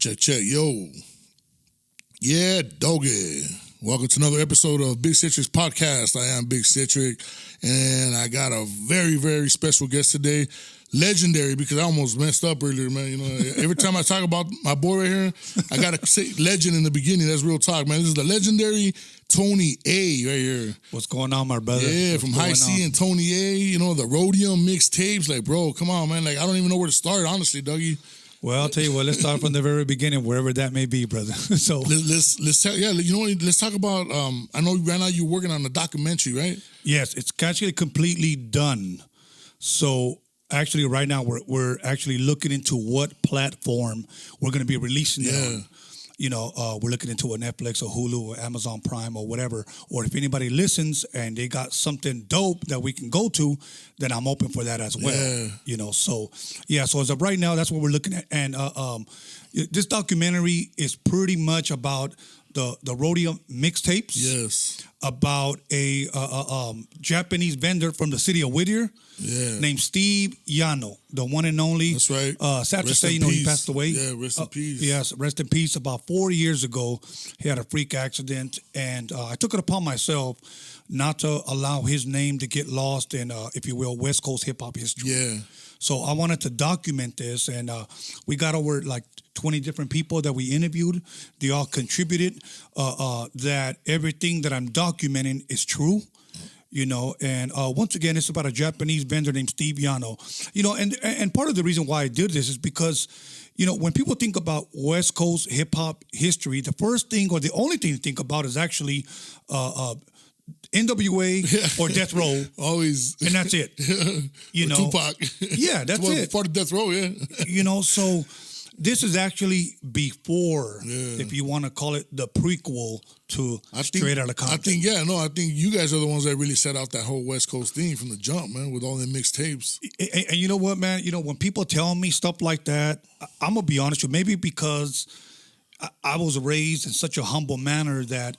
Check, check. Yo. Yeah, doggy. Welcome to another episode of Big CITRIC'S podcast. I am Big CITRIC, and I got a very, very special guest today. Legendary, because I almost messed up earlier, man. You know, every time I talk about my boy right here, I got to say legend in the beginning. That's real talk, man. This is the legendary Tony A right here. What's going on, my brother? Yeah, What's from High C and Tony A, you know, the Rhodium Mixtapes. Like, bro, come on, man. Like, I don't even know where to start, honestly, Dougie. Well, I'll tell you what. Let's start from the very beginning, wherever that may be, brother. So let's tell, yeah, you know what? Let's talk about. I know right now you're working on a documentary, right? Yes, it's actually completely done. So actually, right now we're actually looking into what platform we're going to be releasing it on. You know, we're looking into a Netflix or Hulu or Amazon Prime or whatever. Or if anybody listens and they got something dope that we can go to, then I'm open for that as well. Yeah. You know, so yeah. So as of right now, that's what we're looking at. And this documentary is pretty much about the Rhodium Mixtapes. Yes. About a Japanese vendor from the city of Whittier. Yeah. Named Steve Yano, the one and only. That's right. Sad to say, you know, he passed away. Yeah, rest in peace. Yes, rest in peace. About 4 years ago, he had a freak accident, and I took it upon myself not to allow his name to get lost in, if you will, West Coast hip-hop history. Yeah. So I wanted to document this, and we got over like 20 different people that we interviewed. They all contributed that everything that I'm documenting is true. You know, and once again, it's about a Japanese vendor named Steve Yano. You know, and part of the reason why I did this is because, you know, when people think about West Coast hip-hop history, the first thing or the only thing to think about is actually N.W.A. or Death Row. Always. And that's it. You know. Tupac. Yeah, that's it. Part of Death Row, yeah. You know, so this is actually before, if you want to call it the prequel to Straight Outta Compton. I think you guys are the ones that really set out that whole West Coast thing from the jump, man, with all the mixtapes. And you know what, man? You know, when people tell me stuff like that, I'm going to be honest with you, maybe because I was raised in such a humble manner that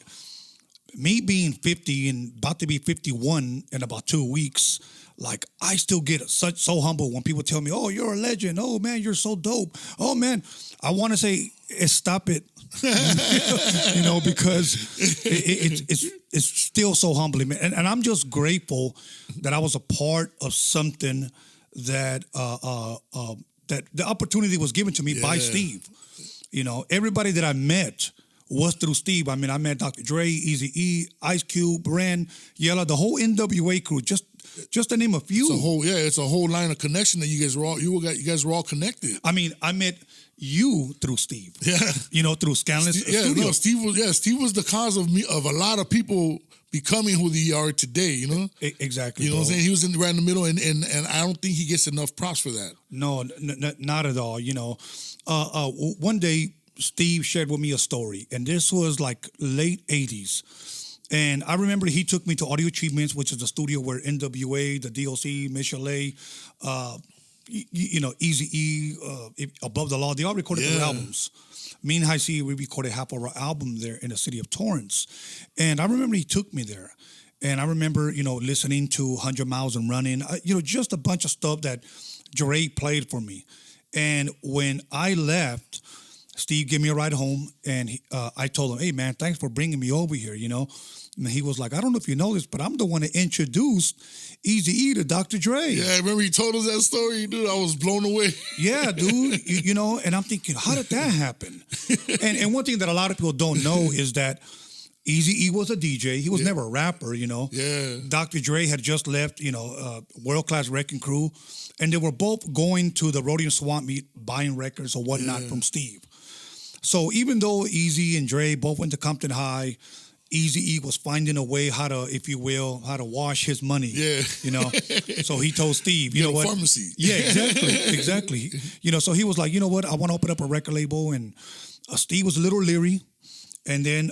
me being 50 and about to be 51 in about 2 weeks, like, I still get so humble when people tell me, oh, you're a legend. Oh, man, you're so dope. Oh, man, I want to say, stop it. You know, because it's still so humbling. And I'm just grateful that I was a part of something that that the opportunity was given to me by Steve. You know, everybody that I met was through Steve. I mean, I met Dr. Dre, Eazy-E, Ice Cube, Ren, Yella, the whole N.W.A crew, just to name a few. It's a whole line of connection that you guys were all connected. I mean, I met you through Steve. Yeah. You know, through Scanlon's studio. No, Steve was the cause of a lot of people becoming who they are today, you know? Exactly. You know what I'm saying? He was right in the middle, and I don't think he gets enough props for that. No, not at all. You know, one day, Steve shared with me a story, and this was like late 80s. And I remember he took me to Audio Achievements, which is the studio where N.W.A, the DOC, Michelet, you know, Eazy-E, Above the Law, they all recorded their albums. Me and High C, we recorded half of our album there in the city of Torrance. And I remember he took me there. And I remember, you know, listening to 100 Miles and Running, you know, just a bunch of stuff that Dre played for me. And when I left, Steve gave me a ride home, and I told him, hey, man, thanks for bringing me over here, you know. And he was like, I don't know if you know this, but I'm the one that introduced Eazy-E to Dr. Dre. Yeah, I remember he told us that story, dude. I was blown away. Yeah, dude. you know, and I'm thinking, how did that happen? and one thing that a lot of people don't know is that Eazy-E was a DJ. He was never a rapper, you know. Yeah. Dr. Dre had just left, you know, World Class Wrecking Crew, and they were both going to the Rhodium Swamp Meet, buying records or whatnot from Steve. So even though Eazy and Dre both went to Compton High, Eazy-E was finding a way how to, if you will, how to wash his money. Yeah. You know? So he told Steve, you know what? Pharmacy. Yeah, exactly. You know, so he was like, you know what? I want to open up a record label. And Steve was a little leery. And then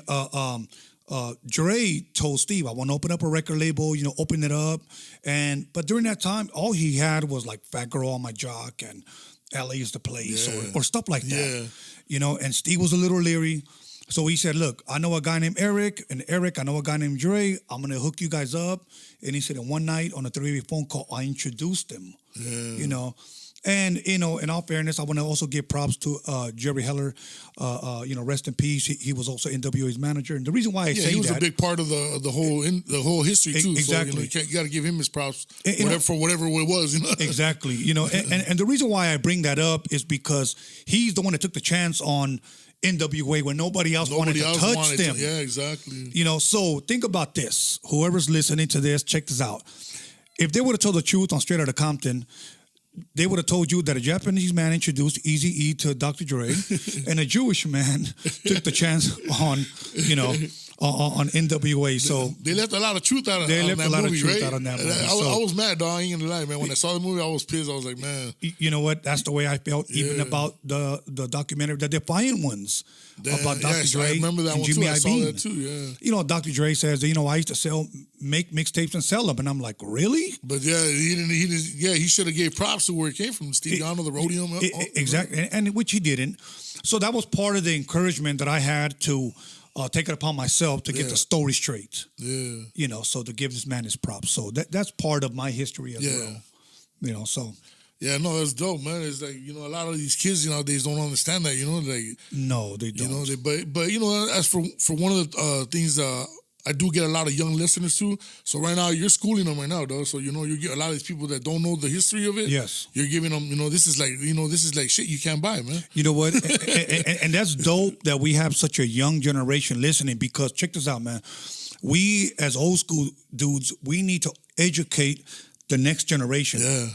Dre told Steve, I want to open up a record label, you know, open it up. But during that time, all he had was like Fat Girl on My Jock and LA is the Place or stuff like that. Yeah. You know, and Steve was a little leery. So he said, look, I know a guy named Eric, and Eric, I know a guy named Dre. I'm going to hook you guys up. And he said, and one night on a three-way phone call, I introduced him, you know. And, in all fairness, I want to also give props to Jerry Heller. Rest in peace. He was also N.W.A.'s manager. And the reason why I say he was that, a big part of the whole history too. Exactly. So, you got to give him his props for whatever it was. Exactly. And the reason why I bring that up is because he's the one that took the chance on N.W.A. when nobody else wanted to touch them. Yeah, exactly. So think about this. Whoever's listening to this, check this out. If they would have told the truth on Straight Outta Compton, they would have told you that a Japanese man introduced Eazy-E to Dr. Dre, and a Jewish man took the chance on N.W.A. So they left a lot of truth out of that movie. Right? Out on that movie. I was mad, dog. I ain't gonna lie, man. When I saw the movie, I was pissed. I was like, man. You know what? That's the way I felt even about the documentary, the Defiant Ones about Dr. Dre. I remember that and one Jimmy too. I saw Iovine. that too. Yeah. Dr. Dre says, I used to make mixtapes and sell them, and I'm like, really? But he didn't. He should have gave props to where it came from. Steve Yano, the Rhodium. Exactly, and which he didn't. So that was part of the encouragement that I had to take it upon myself to get the story straight. Yeah. So to give this man his props. So that's part of my history as well. So. Yeah, no, that's dope, man. It's like, a lot of these kids nowadays don't understand that, like. No, they don't. But as for one of the things I do get a lot of young listeners too. So right now you're schooling them right now, though. So you get a lot of these people that don't know the history of it. Yes, you're giving them. This is like shit you can't buy, man. You know what? and that's dope that we have such a young generation listening, because check this out, man. We as old school dudes, we need to educate the next generation. Yeah.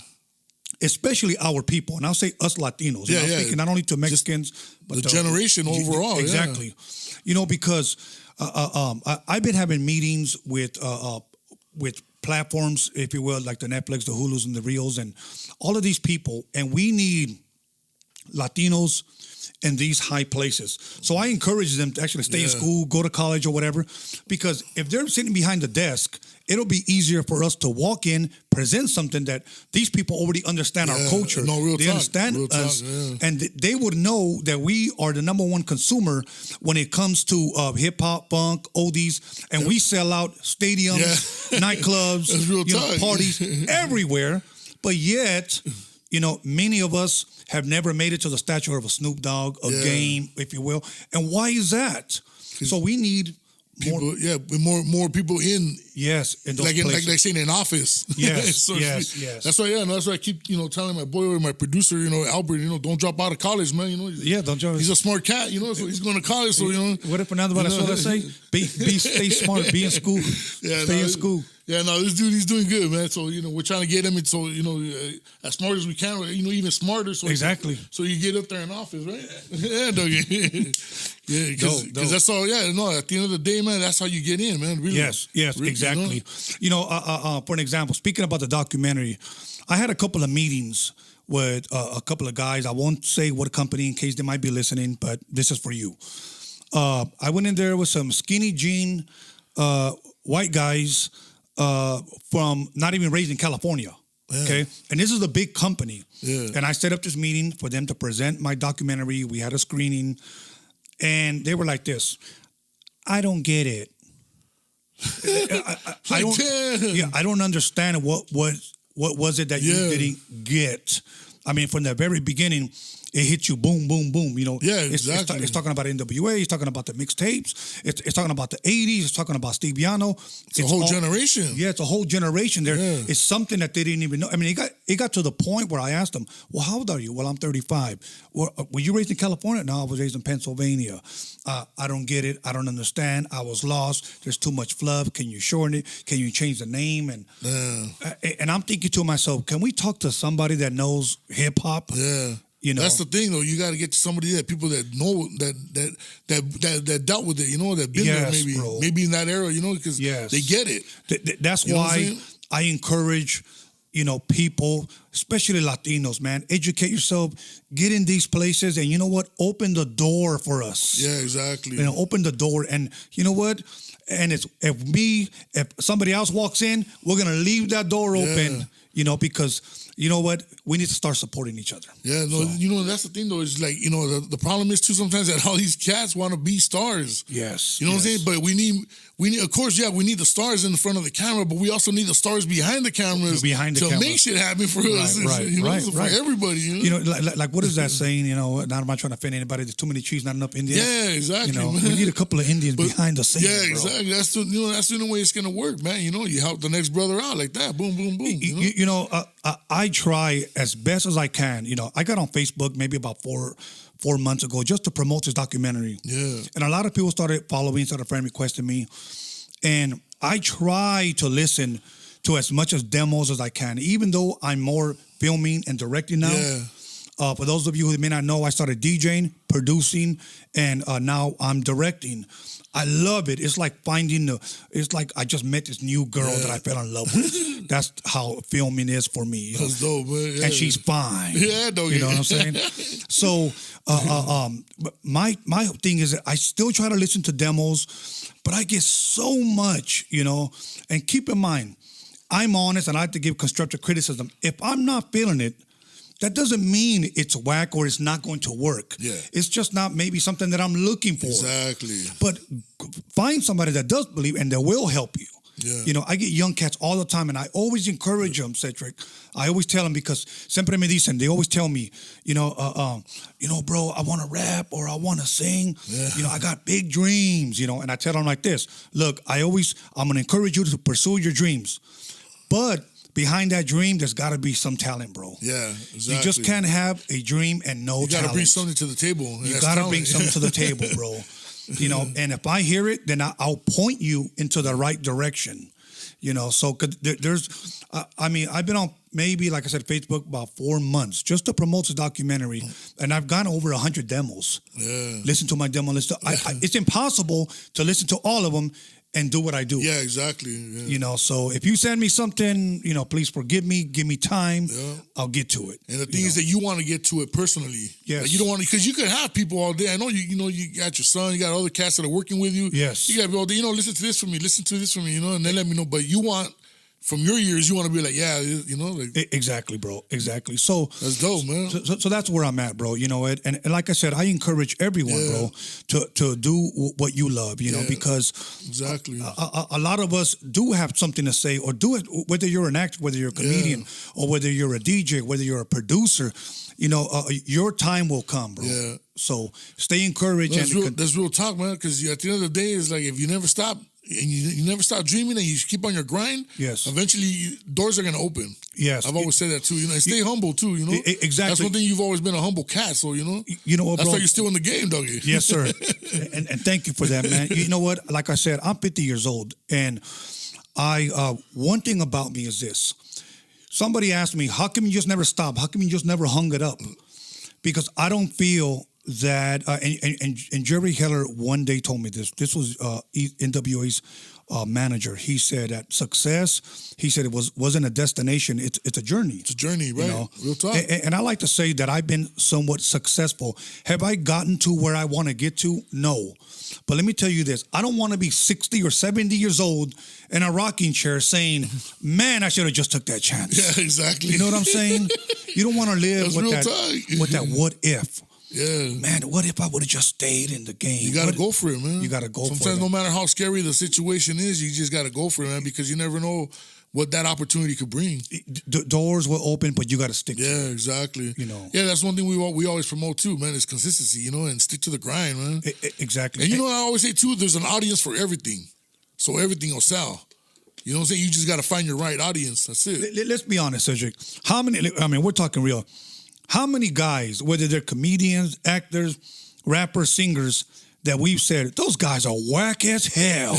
Especially our people, and I'll say us Latinos. I'm speaking not only to Mexicans, but the generation overall. Exactly. Because I've been having meetings with platforms, if you will, like the Netflix, the Hulus, and the Reels, and all of these people, and we need Latinos in these high places. So I encourage them to actually stay in school, go to college or whatever, because if they're sitting behind the desk, it'll be easier for us to walk in, present something that these people already understand our culture. They understand us, and they would know that we are the number one consumer when it comes to hip-hop, funk, oldies, and we sell out stadiums, nightclubs, parties, everywhere, but yet... many of us have never made it to the stature of a Snoop Dogg, a Game, if you will. And why is that? So we need people, more people in. Yes, in those like places. Like saying in office. Yes, yes. That's why I keep, telling my boy or my producer, Albert, don't drop out of college, man. Don't drop. He's a smart cat, so he's going to college. So what if Fernando Venezuela say? Stay smart, be in school, stay in school. Yeah, no, this dude, he's doing good, man. So, we're trying to get him into, as smart as we can, even smarter. So exactly. So you get up there in office, right? Yeah, Dougie. Yeah, because that's all, at the end of the day, man, that's how you get in, man. Really. Yes, really, exactly. For an example, speaking about the documentary, I had a couple of meetings with a couple of guys. I won't say what company in case they might be listening, but this is for you. I went in there with some skinny jean white guys from not even raised in California. Okay. And this is a big company. Yeah. And I set up this meeting for them to present my documentary. We had a screening and they were like this. I don't get it. I don't understand what was it that you didn't get. I mean, from the very beginning, it hits you boom, boom, boom. Exactly. It's talking about N.W.A. It's talking about the mixtapes. It's talking about the 80s. It's talking about Steve Yano. It's a whole generation. Yeah, it's a whole generation. It's something that they didn't even know. I mean, it got to the point where I asked them, well, how old are you? Well, I'm 35. Well, were you raised in California? No, I was raised in Pennsylvania. I don't get it. I don't understand. I was lost. There's too much fluff. Can you shorten it? Can you change the name? And I'm thinking to myself, can we talk to somebody that knows hip-hop? Yeah. That's the thing, though. You got to get to somebody people that know that dealt with it, that been there maybe in that era, because they get it. That's why I encourage, people, especially Latinos, man, educate yourself, get in these places, and you know what? Open the door for us. Yeah, exactly. Open the door, and you know what? And if somebody else walks in, we're gonna leave that door open, because. You know what? We need to start supporting each other. Yeah, no, that's the thing, though. Is like, the problem is, too, sometimes that all these cats want to be stars. Yes. You know what I'm saying? But we we need, of course, we need the stars in the front of the camera, but we also need the stars behind the cameras to make shit happen for us. Right, for everybody. Like what is that saying? Not I'm not trying to offend anybody. There's too many chiefs, not enough Indians. Yeah, exactly. We need a couple of Indians behind the scenes. Yeah, exactly. That's the only way it's gonna work, man. You help the next brother out like that. Boom, boom, boom. I try as best as I can. I got on Facebook maybe about 4 months ago just to promote this documentary. Yeah. And a lot of people started following, started friend requesting me. And I try to listen to as much as demos as I can, even though I'm more filming and directing now. Yeah. For those of you who may not know, I started DJing, producing, and now I'm directing. I love it. It's like it's like I just met this new girl that I fell in love with. That's how filming is for me. That's dope, man. Yeah. And she's fine. Yeah, no, you know what I'm saying? So, but my thing is that I still try to listen to demos, but I get so much, and keep in mind, I'm honest and I have to give constructive criticism. If I'm not feeling it, that doesn't mean it's whack or it's not going to work. Yeah. It's just not maybe something that I'm looking for. Exactly. But find somebody that does believe and that will help you. Yeah. I get young cats all the time, and I always encourage them, Citric. I always tell them because siempre me dicen, they always tell me, bro, I want to rap or I want to sing. Yeah. I got big dreams, and I tell them like this, look, I'm going to encourage you to pursue your dreams. But behind that dream, there's got to be some talent, bro. Yeah, exactly. You just can't have a dream and no talent. You got to bring something to the table. You got to bring something to the table, bro. And if I hear it, then I'll point you into the right direction. So there's, I've been on maybe, like I said, Facebook about 4 months just to promote this documentary, and I've gotten over 100 demos. Yeah. Listen to my demo list. It's impossible to listen to all of them and do what I do. Yeah, exactly. Yeah. So if you send me something, please forgive me, give me time, I'll get to it. And the thing is that you want to get to it personally. Yes. Like you don't want to, because you could have people all day. I know you got your son, you got other cats that are working with you. Yes. You got people all day, listen to this for me, and then let me know. But you want, from your years, you want to be like, exactly, bro. Exactly. So that's dope, man. So that's where I'm at, bro. And like I said, I encourage everyone, bro, to do what you love, because exactly a lot of us do have something to say or do it, whether you're an actor, whether you're a comedian, or whether you're a DJ, whether you're a producer, your time will come, bro. Yeah. So stay encouraged. That's real talk, man, because at the end of the day, it's like if you never stop, and you never stop dreaming and you keep on your grind, yes, eventually doors are going to open. Yes. I've always said that too. And stay humble too, Exactly. That's one thing, you've always been a humble cat, so what, that's bro? why you're still in the game, doggy. Yes, sir. and thank you for that, man. You know what? Like I said, I'm 50 years old, and one thing about me is this. Somebody asked me, how come you just never stop? How come you just never hung it up? Because I don't feel that, and Jerry Heller one day told me this. This was N.W.A's manager. He said that success, he said it wasn't a destination. It's a journey. It's a journey, right? Real talk. And I like to say that I've been somewhat successful. Have I gotten to where I want to get to? No. But let me tell you this. I don't want to be 60 or 70 years old in a rocking chair saying, man, I should have just took that chance. Yeah, exactly. You know what I'm saying? You don't want to live with that what if. Yeah. Man, what if I would have just stayed in the game? You got to go for it, man. You got to go for it. Sometimes, no matter how scary the situation is, you just got to go for it, man, because you never know what that opportunity could bring. Doors will open, but you got to stick to it. Yeah, exactly. Yeah, that's one thing we always promote too, man, is consistency, and stick to the grind, man. Exactly. And I always say too, there's an audience for everything. So everything will sell. You know what I'm saying? You just got to find your right audience. That's it. Let's be honest, Cedric. We're talking real. How many guys, whether they're comedians, actors, rappers, singers, that we've said, those guys are whack as hell.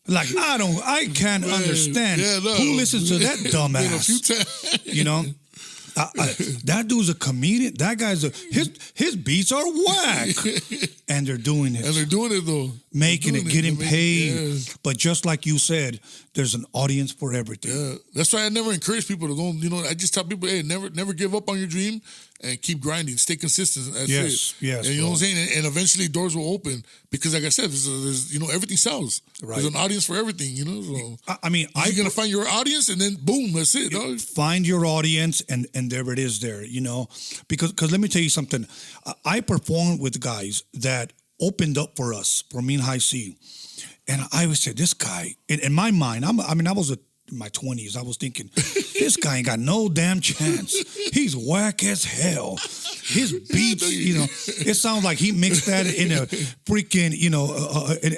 Like, I can't understand who listens to that dumbass. That dude's a comedian. That guy's his beats are whack. And they're doing it. And they're doing it though. Making it, getting paid. Yeah. But just like you said, there's an audience for everything. Yeah. That's why I never encourage people to go, I just tell people, hey, never give up on your dream and keep grinding. Stay consistent. That's it. Yes. And you know what I'm saying? And eventually doors will open because like I said, there's everything sells. Right. There's an audience for everything, So you're going to find your audience and then boom, that's it, dog. Find your audience and there it is there, Because let me tell you something. I performed with guys that opened up for us, for me and High C. And I always said, this guy, in my mind, I was in my 20s. I was thinking, this guy ain't got no damn chance. He's whack as hell. His beats, it sounds like he mixed that in a freaking,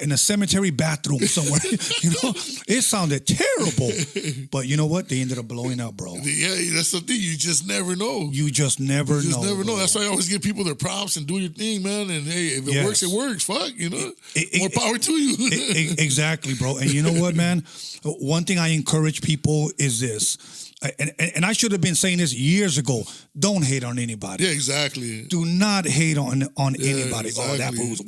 in a cemetery bathroom somewhere. It sounded terrible. But you know what? They ended up blowing up, bro. Yeah, that's the thing. You just never know. You just never know. That's why I always give people their props and do your thing, man. And hey, if it works, it works. Fuck, more power to you. Exactly, bro. And you know what, man? One thing I encourage people is this. And I should have been saying this years ago. Don't hate on anybody. Yeah, exactly. Do not hate on anybody. Exactly. Oh, that fool's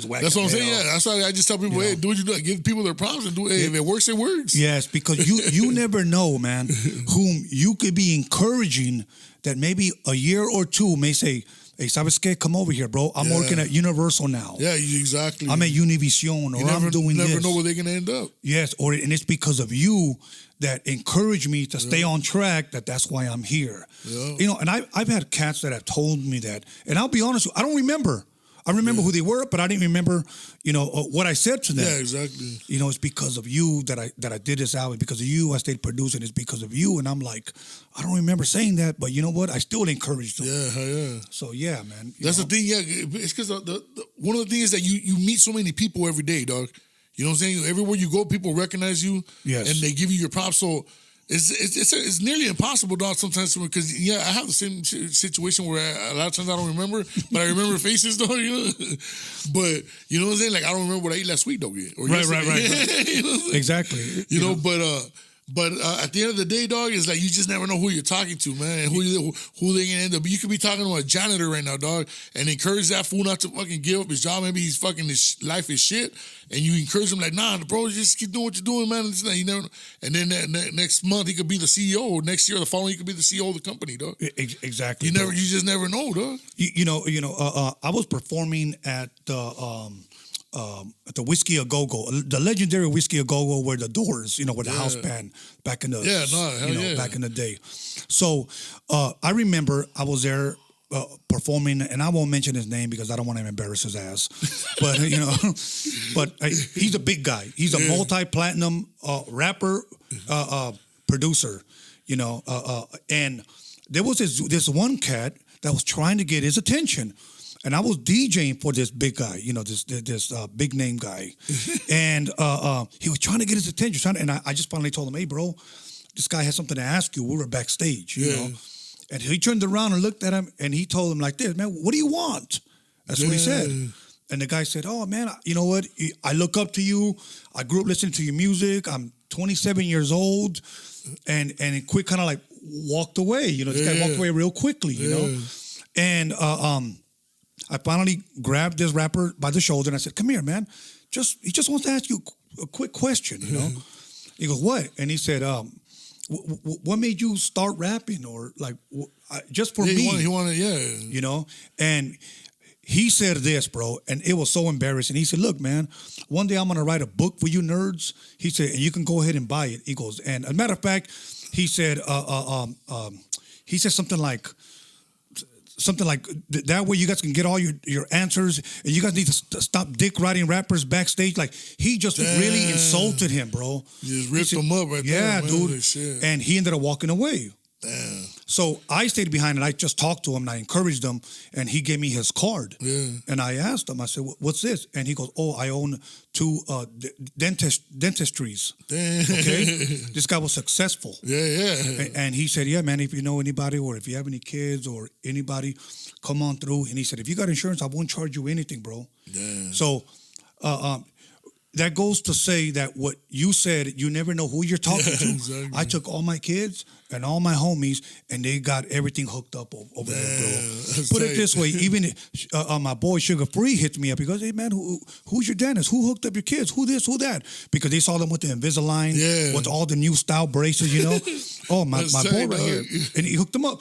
whack. That's what I'm saying. Yeah, that's why I just tell people, hey, do what you do. Give people their props and do it. Hey, if it works, it works. Yes, because you never know, man, whom you could be encouraging that maybe a year or two may say, hey, ¿sabes qué? Come over here, bro. I'm working at Universal now. Yeah, exactly. I'm at Univision, or I'm doing this. You never know where they're going to end up. Yes, and it's because of you that encourage me to stay on track, that's why I'm here. Yeah. And I've had cats that have told me that. And I'll be honest with you, I don't remember. I remember who they were, but I didn't remember, what I said to them. Yeah, exactly. It's because of you that I did this album. Because of you, I stayed producing. It's because of you. And I'm like, I don't remember saying that, but you know what? I still encouraged them. Yeah. So yeah, man. That's the thing. Yeah, it's because one of the things is that you meet so many people every day, dog. You know what I'm saying? Everywhere you go, people recognize you. Yes. And they give you your props. So it's nearly impossible, dog, sometimes, because I have the same situation where a lot of times I don't remember, but I remember faces, though, But you know what I'm saying? Like, I don't remember what I ate last week, though. Or right. Exactly. But at the end of the day, dog, it's like you just never know who you're talking to, man, and who they're gonna end up. You could be talking to a janitor right now, dog, and encourage that fool not to fucking give up his job. Maybe he's fucking his life is shit, and you encourage him like, nah, bro, just keep doing what you're doing, man. You never know. And then next month he could be the CEO. Next year, the following, he could be the CEO of the company, dog. Exactly. You just never know, dog. I was performing at the Whiskey A Go-Go, the legendary Whiskey A Go-Go, where the Doors, with the house band back in the back in the day. So I remember I was there performing, and I won't mention his name because I don't want to embarrass his ass. But he's a big guy. He's a multi-platinum rapper, producer. And there was this one cat that was trying to get his attention. And I was DJing for this big guy, this big name guy. And he was trying to get his attention. And I just finally told him, hey, bro, this guy has something to ask you. We were backstage, you know. And he turned around and looked at him, and he told him like this, man, what do you want? That's what he said. And the guy said, oh, man, you know what? I look up to you. I grew up listening to your music. I'm 27 years old. And quick kind of like walked away. This guy walked away real quickly, you know. And I finally grabbed this rapper by the shoulder and I said, come here, man. He just wants to ask you a quick question, He goes, what? And he said, what made you start rapping? Or like, just for me. He wanted, And he said this, bro, and it was so embarrassing. He said, look, man, one day I'm going to write a book for you nerds. He said, and you can go ahead and buy it. He goes, and as a matter of fact, he said something like that way you guys can get all your answers, and you guys need to stop dick riding rappers backstage. Like, he just really insulted him, bro. You just ripped him up right there. Yeah, dude. Shit. And he ended up walking away. Damn. So I stayed behind and I just talked to him and I encouraged him, and he gave me his card. Yeah. And I asked him, I said, what's this? And he goes, oh, I own 2 dentistries. Damn. Okay? This guy was successful. Yeah. And he said, yeah, man, if you know anybody or if you have any kids or anybody, come on through. And he said, if you got insurance, I won't charge you anything, bro. Damn. So that goes to say that what you said, you never know who you're talking to. Exactly. I took all my kids and all my homies, and they got everything hooked up over there, bro. Put it this way, even my boy Sugar Free hits me up. He goes, hey, man, who's your dentist? Who hooked up your kids? Who this, who that? Because they saw them with the Invisalign, with all the new style braces, Oh, my boy right here. And he hooked them up.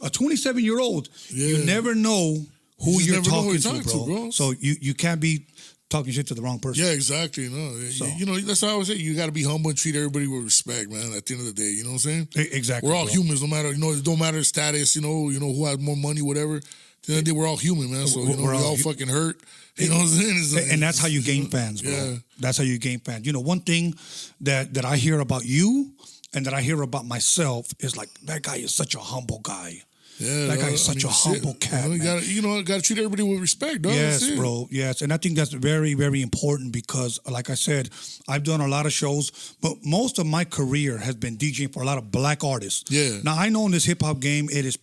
A 27-year-old, you never know who you're talking to, bro. So you can't be talking shit to the wrong person. Yeah, exactly. No, so, that's how I always say. You got to be humble and treat everybody with respect, man. At the end of the day, you know what I'm saying? Exactly. We're all humans, no matter. It don't matter status. Who has more money, whatever. At the day we're all human, man. So, we all fucking hurt. You know what I'm saying? And that's how you gain fans, bro. Yeah. That's how you gain fans. You know, one thing that I hear about you and that I hear about myself is like, that guy is such a humble guy. Yeah, that guy is such a humble cat. You gotta treat everybody with respect, dog. Yes, bro. Yes, and I think that's very, very important because, like I said, I've done a lot of shows, but most of my career has been DJing for a lot of black artists. Yeah. Now I know in this hip hop game, it is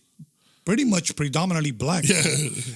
pretty much predominantly black. Yeah.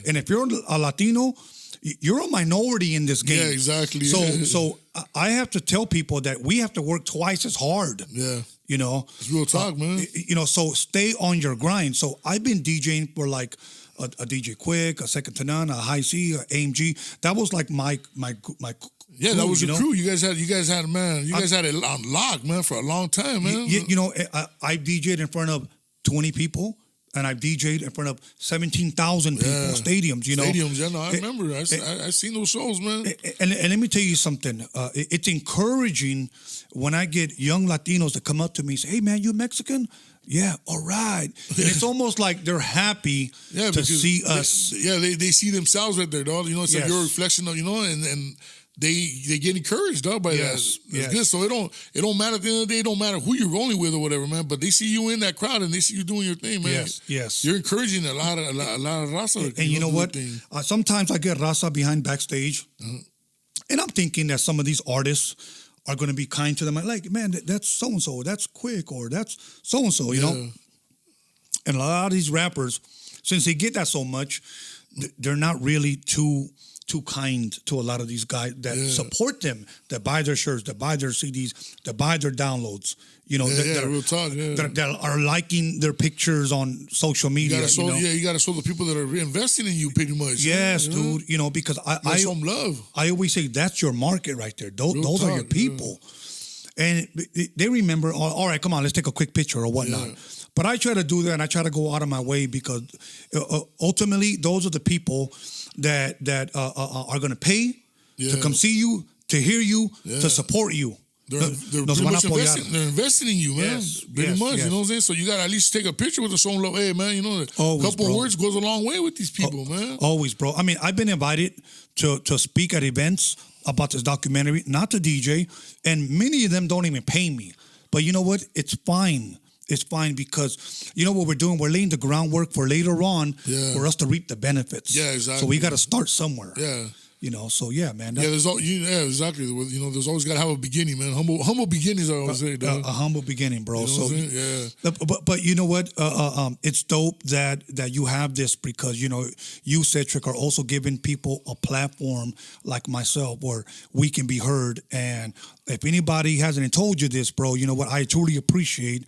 And if you're a Latino, you're a minority in this game. Yeah, exactly. So I have to tell people that we have to work twice as hard. Yeah. You know, it's real talk, man. You know, so stay on your grind. So I've been DJing for like a DJ Quick, a Second to None, a High C, a AMG. That was like my yeah, that was your crew. You guys had it on lock, man, for a long time, man. You know, I DJed in front of 20 people. And I've DJed in front of 17,000 people, stadiums, you know. Stadiums, yeah, no, I remember. I seen those shows, man. And let me tell you something. It's encouraging when I get young Latinos that come up to me and say, hey, man, you Mexican? Yeah, all right. And it's almost like they're happy to see us. They see themselves right there, dog. You know, it's like your reflection of, you know, and they get encouraged, dog, by that. It's good. So it don't matter at the end of the day. It don't matter who you're rolling with or whatever, man. But they see you in that crowd and they see you doing your thing, man. Yes. You're encouraging a lot of raza. And you know what? Sometimes I get raza behind backstage, and I'm thinking that some of these artists are going to be kind to them. I'm like, man, that's so and so. That's Quick, or that's so and so. You know. And a lot of these rappers, since they get that so much, they're not really too kind to a lot of these guys that support them, that buy their shirts, that buy their CDs, that buy their downloads. You know, real talk. That are liking their pictures on social media. You got to show the people that are investing in you, pretty much. Yes, dude. You know, because I show them love. I always say that's your market right there. Those are your people, and they remember. All right, come on, let's take a quick picture or whatnot. Yeah. But I try to do that, and I try to go out of my way because ultimately, those are the people that are going to pay to come see you, to hear you, to support you. They're investing in you, man. Pretty much, you know what I'm saying? So you got to at least take a picture with the show love. Hey, man, you know, a couple words goes a long way with these people, man. Always, bro. I mean, I've been invited to speak at events about this documentary, not to DJ, and many of them don't even pay me. But you know what? It's fine. It's fine because you know what we're doing? We're laying the groundwork for later on for us to reap the benefits. Yeah, exactly. So we got to start somewhere. Yeah. You know, so yeah, man. Exactly. You know, there's always got to have a beginning, man. Humble beginnings, I always say, dog. A humble beginning, bro. You know but you know what? It's dope that you have this because, you know, you, Citric, are also giving people a platform like myself where we can be heard. And if anybody hasn't told you this, bro, you know what? I truly appreciate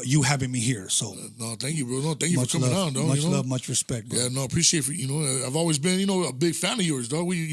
you having me here. So no, thank you, bro. No, thank you for coming on, dog. Much love, much respect, bro. Yeah, no, appreciate it. You know, I've always been, you know, a big fan of yours, dog. We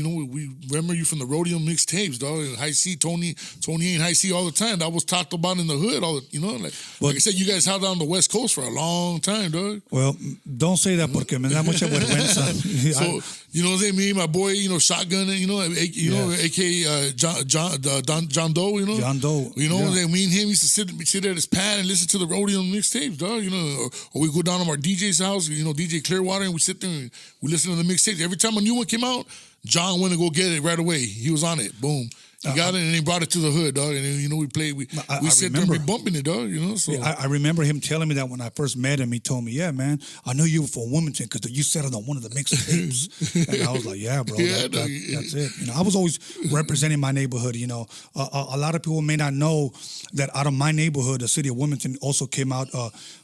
remember you from the Rhodium Mixtapes, dog. And High C, Tony and High C all the time. That was talked about in the hood, you know. Like I said, you guys held down the West Coast for a long time, dog. Well, don't say that porque me da mucha vergüenza. So, you know what I'm saying? Me and my boy, you know, shotgunning, you know, a.k.a. John Doe, you know. John Doe. You know, me and him used to sit at his pad and listen to the Rhodium Mixtapes, dog. You know, or we go down to our DJ's house, you know, DJ Clearwater, and we sit there and we listen to the mixtapes. Every time a new one came out, John went to go get it right away. He was on it. Boom. He got it and he brought it to the hood, dog. And, you know, we played. We sit there and we bumping it, dog, you know. So I remember him telling me that when I first met him. He told me, yeah, man, I know you were from Wilmington because you said it on one of the mixtapes. And I was like, yeah, bro, that's it. You know, I was always representing my neighborhood, you know. A lot of people may not know that out of my neighborhood, the city of Wilmington, also came out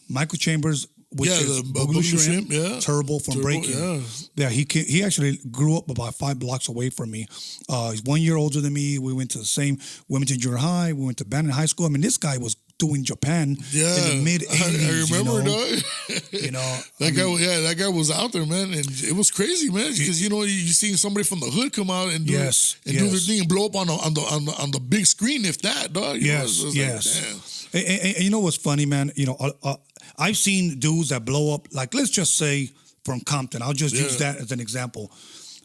Michael Chambers, which is Boogaloo Shrimp, Turbo from Breaking. Yeah, he actually grew up about 5 blocks away from me. He's 1 year older than me. We went to the same Wilmington Junior High. We went to Bannon High School. I mean, this guy was doing Japan in the mid-'80s. I remember, dog. You know, that guy was out there, man, and it was crazy, man, because you know you seeing somebody from the hood come out and do their thing and blow up on the big screen, if that, dog. Yes. Like, and you know what's funny, man? You know, I've seen dudes that blow up, like, let's just say from Compton. I'll just use that as an example.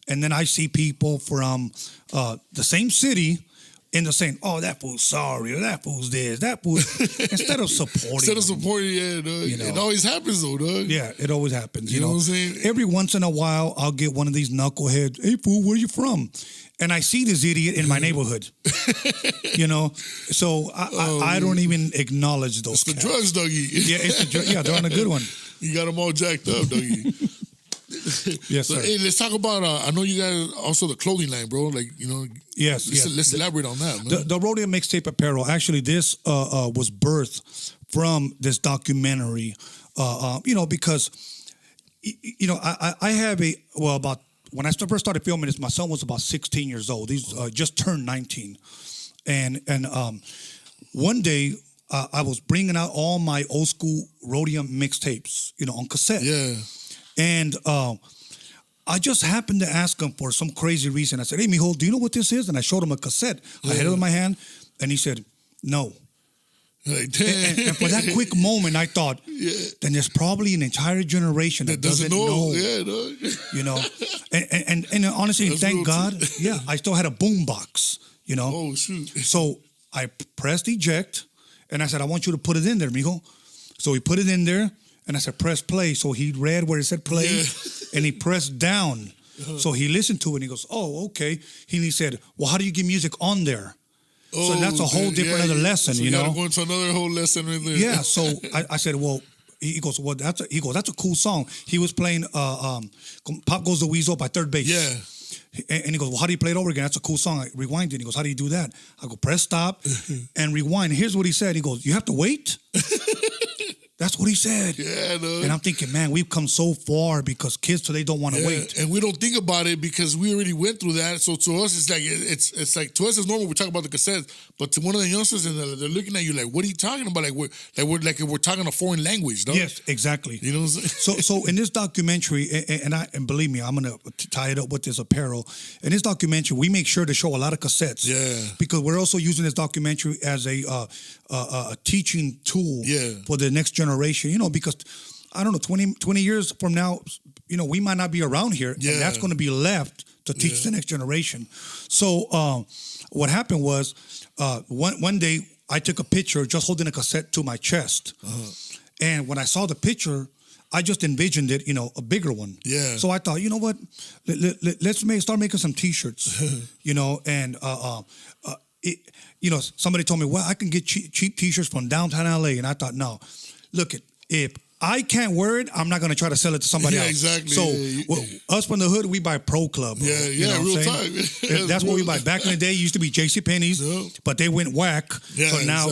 And then I see people from the same city end up saying, "Oh, that fool's sorry," or "That fool's this," that fool. Instead of supporting, yeah, dog. You know? It always happens though, dog. Yeah, it always happens. You know what I'm saying? Every once in a while, I'll get one of these knuckleheads. "Hey, fool, where you from?" And I see this idiot in my neighborhood. So I don't even acknowledge those. It's the drugs, doggy. Yeah, they're on a good one. You got them all jacked up, doggy. Yes, so, sir. hey, let's talk about. I know you guys also the clothing line, bro. Like Yes. Let's elaborate on that, man. The Rhodium Mixtape apparel. Actually, this was birthed from this documentary. Because I have about when I first started filming this, my son was about 16 years old. He's just turned 19, and one day. I was bringing out all my old school Rhodium mixtapes, on cassette. Yeah. And I just happened to ask him for some crazy reason. I said, "Hey, mijo, do you know what this is?" And I showed him a cassette. I had it in my hand, and he said, "No." Like, damn. And for that quick moment, I thought, then there's probably an entire generation that doesn't know. Yeah, dog. And honestly, That's thank God, I still had a boom box, Oh, shoot. So I pressed eject, and I said, "I want you to put it in there, mijo." So he put it in there, and I said, "Press play." So he read where it said play, and he pressed down. So he listened to it, and he goes, "Oh, okay." And he said, "Well, how do you get music on there?" So that's a whole different other lesson, so you know. Go into another whole lesson right there. Yeah. So I said, "Well," he goes, "Well, that's a cool song." He was playing "Pop Goes the Weasel" by Third Base. Yeah. And he goes, "Well, how do you play it over again?" "That's a cool song." I rewind it. He goes, "How do you do that?" I go, "Press stop and rewind." Here's what he said. He goes, "You have to wait?" That's what he said. Yeah, no. And I'm thinking, man, we've come so far because kids today don't want to wait. And we don't think about it because we already went through that. So to us, it's like to us it's normal. We talk about the cassettes, but to one of the youngsters, and they're looking at you like, "What are you talking about?" Like we're talking a foreign language, no? Yes, exactly. You know what I'm saying? So in this documentary, and believe me, I'm gonna tie it up with this apparel. In this documentary, we make sure to show a lot of cassettes. Yeah. Because we're also using this documentary as a teaching tool for the next generation, because I don't know, 20 years from now, we might not be around here, and that's going to be left to teach the next generation. So what happened was one day I took a picture just holding a cassette to my chest. And when I saw the picture, I just envisioned it, a bigger one. Yeah. So I thought, you know what, let's start making some T-shirts, and somebody told me, well, I can get cheap T-shirts from downtown LA. And I thought, no, look, if I can't wear it, I'm not going to try to sell it to somebody else. Exactly. So us from the hood, we buy Pro Club. Bro. Real time. That's what we buy. Back in the day, it used to be JCPenney's, but they went whack. So now,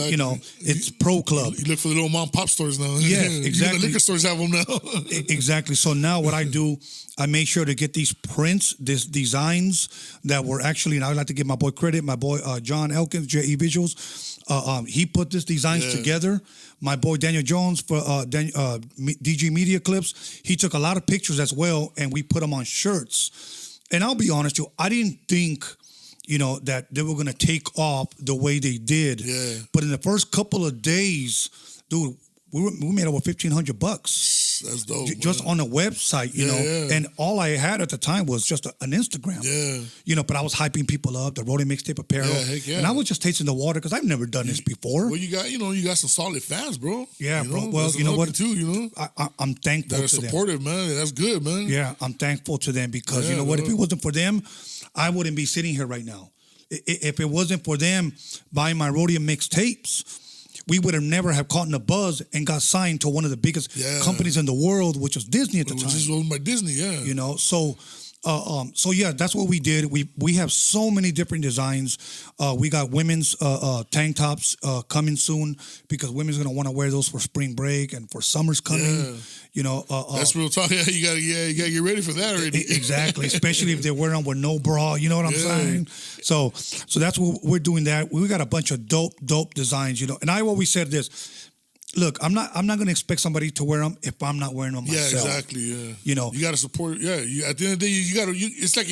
it's Pro Club. You look for the little mom and pop stores now. Yes, exactly. The liquor stores have them now. Exactly. So now what I do, I make sure to get these prints, these designs that were actually, and I would like to give my boy credit, my boy John Elkins, JE Visuals. He put these designs together. My boy Daniel Jones for DG Media Clips, he took a lot of pictures as well, and we put them on shirts. And I'll be honest with you, I didn't think, that they were going to take off the way they did. Yeah. But in the first couple of days, dude, we made over $1,500. That's dope. Just on the website, you know. And all I had at the time was just an Instagram. Yeah. But I was hyping people up, the Rhodium Mixtape apparel. Yeah, heck yeah. And I was just tasting the water because I've never done this before. Well, you got some solid fans, bro. Yeah, bro. Well, you know what? Too, I'm thankful They're to them. supportive, man. That's good, man. Yeah, I'm thankful to them because, you know what? If it wasn't for them, I wouldn't be sitting here right now. If it wasn't for them buying my Rhodium Mixtapes, we would have never have caught in the buzz and got signed to one of the biggest companies in the world, which was Disney at the time. Which is owned by Disney, So yeah, that's what we did. We have so many different designs. We got women's tank tops coming soon because women's gonna want to wear those for spring break and for summer's coming. That's real talk. You gotta get ready for that already. Exactly, especially if they're wearing them with no bra. You know what I'm saying? So that's what we're doing. That we got a bunch of dope designs. And I always said this. Look, I'm not going to expect somebody to wear them if I'm not wearing them myself. Yeah, exactly. Yeah, you got to support. Yeah, at the end of the day, it's like